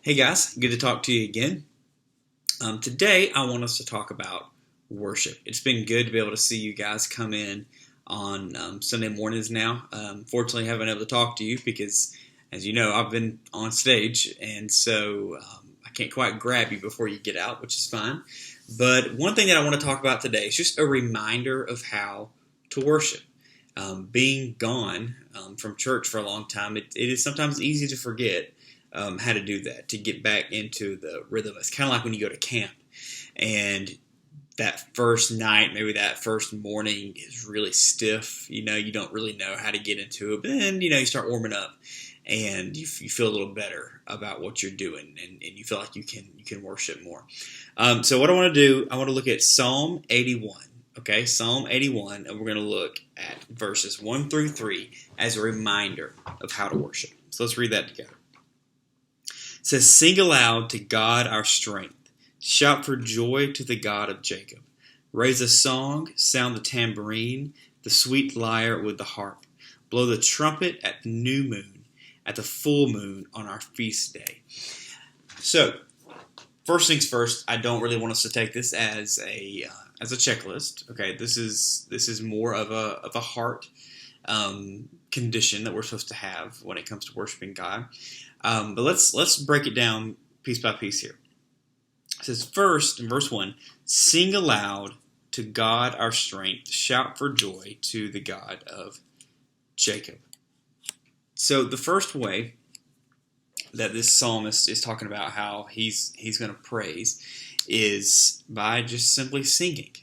Hey guys, good to talk to you again. Today I want us to talk about worship. It's been good to be able to see you guys come in on Sunday mornings now. Fortunately, I haven't been able to talk to you because, as you know, I've been on stage, and so I can't quite grab you before you get out, which is fine. But one thing that I want to talk about today is just a reminder of how to worship. Being gone from church for a long time, it is sometimes easy to forget how to do that, to get back into the rhythm. It's kind of like when you go to camp and that first night, maybe that first morning is really stiff. You don't really know how to get into it, but then, you start warming up and you feel a little better about what you're doing, and you feel like you can worship more. So what I want to do, I want to look at Psalm 81. Okay, Psalm 81, and we're going to look at verses 1 through 3 as a reminder of how to worship. So let's read that together. It says, "Sing aloud to God our strength. Shout for joy to the God of Jacob. Raise a song, sound the tambourine, the sweet lyre with the harp. Blow the trumpet at the new moon, at the full moon on our feast day." So, first things first, I don't really want us to take this as a checklist. Okay, this is more of a heart condition that we're supposed to have when it comes to worshiping God. But let's break it down piece by piece here. It says first in verse 1, "Sing aloud to God our strength, shout for joy to the God of Jacob." So the first way that this psalmist is talking about how he's going to praise is by just simply singing.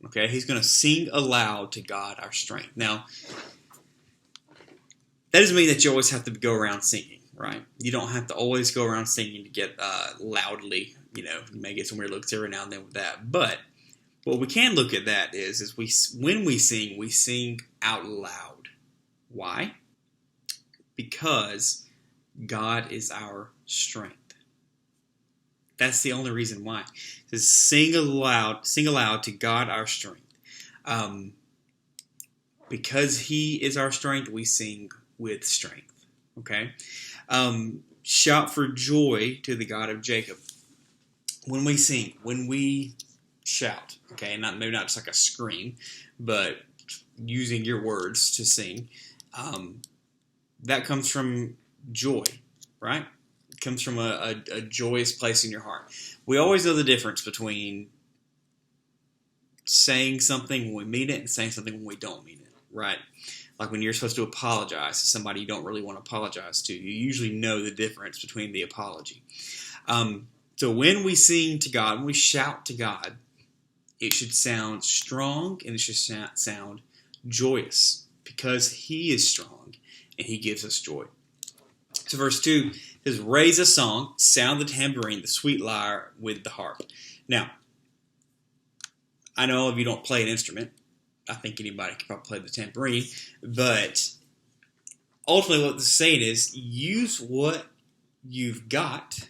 Okay, he's going to sing aloud to God our strength. Now, that doesn't mean that you always have to go around singing, right? You don't have to always go around singing to get loudly. You may get some weird looks every now and then with that. But what we can look at that is when we sing out loud. Why? Because God is our strength. That's the only reason why. It says, sing aloud to God our strength. Because He is our strength, we sing with strength. Okay? Shout for joy to the God of Jacob. When we sing, when we shout, okay, maybe not just like a scream, but using your words to sing, that comes from joy, right? It comes from a joyous place in your heart. We always know the difference between saying something when we mean it and saying something when we don't mean it, right? Like when you're supposed to apologize to somebody you don't really want to apologize to, you usually know the difference between the apology. So when we sing to God, when we shout to God, it should sound strong and it should sound joyous because He is strong and He gives us joy. So verse 2 says, "Raise a song, sound the tambourine, the sweet lyre with the harp." Now, I know all of you don't play an instrument. I think anybody can probably play the tambourine. But ultimately what this is saying is use what you've got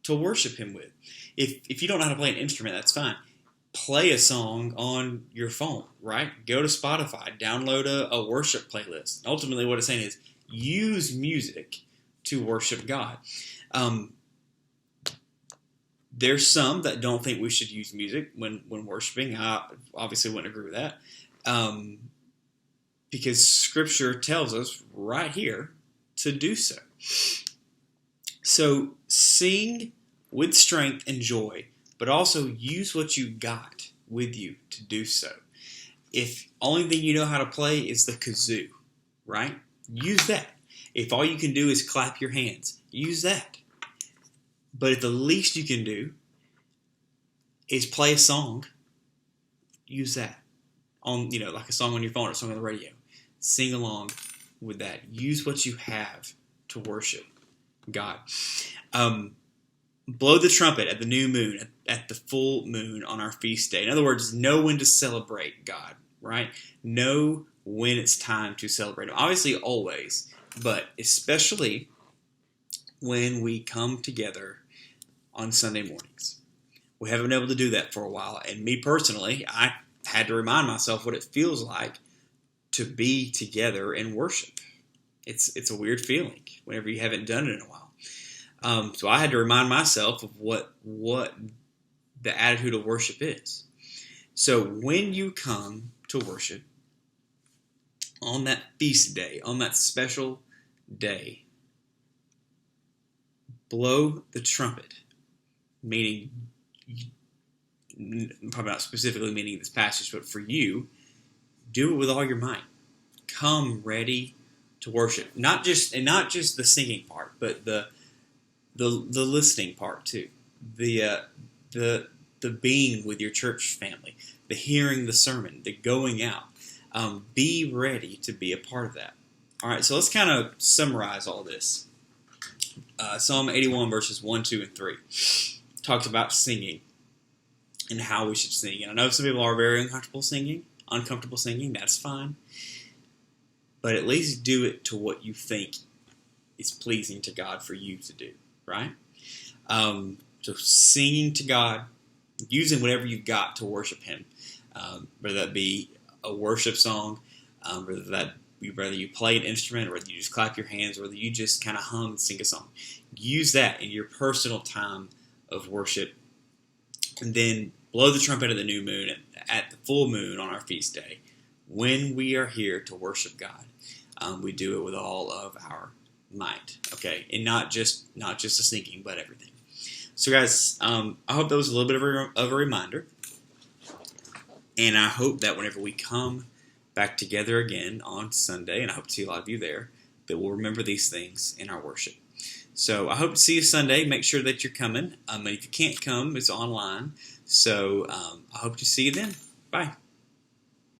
to worship Him with. If you don't know how to play an instrument, that's fine. Play a song on your phone, right? Go to Spotify, download a worship playlist. Ultimately what it's saying is use music to worship God. There's some that don't think we should use music when worshiping. I obviously wouldn't agree with that. Because Scripture tells us right here to do so. So sing with strength and joy, but also use what you got with you to do so. If only thing you know how to play is the kazoo, right? Use that. If all you can do is clap your hands, use that. But if the least you can do is play a song, use that. Like a song on your phone or a song on the radio. Sing along with that. Use what you have to worship God. Blow the trumpet at the new moon, at the full moon on our feast day. In other words, know when to celebrate God, right? Know when it's time to celebrate Him. Obviously, always, but especially when we come together on Sunday mornings. We haven't been able to do that for a while, and me personally, I had to remind myself what it feels like to be together and worship. It's a weird feeling whenever you haven't done it in a while. So I had to remind myself of what the attitude of worship is. So when you come to worship on that feast day, on that special day, blow the trumpet, meaning, probably not specifically meaning this passage, but for you, do it with all your might. Come ready to worship, not just the singing part, but the listening part too, the being with your church family, the hearing the sermon, the going out. Be ready to be a part of that. All right, so let's kind of summarize all this. Psalm 81 verses 1, 2, and 3 talks about singing and how we should sing. And I know some people are very uncomfortable singing. That's fine. But at least do it to what you think is pleasing to God for you to do, right? So singing to God, using whatever you've got to worship Him, whether that be a worship song, whether you play an instrument, or whether you just clap your hands, or whether you just kind of hum and sing a song. Use that in your personal time of worship. And then blow the trumpet at the new moon, at the full moon on our feast day. When we are here to worship God, we do it with all of our might, okay? And not just the singing, but everything. So guys, I hope that was a little bit of a reminder. And I hope that whenever we come back together again on Sunday, and I hope to see a lot of you there, that we'll remember these things in our worship. So I hope to see you Sunday. Make sure that you're coming. And if you can't come, it's online. So I hope to see you then. Bye.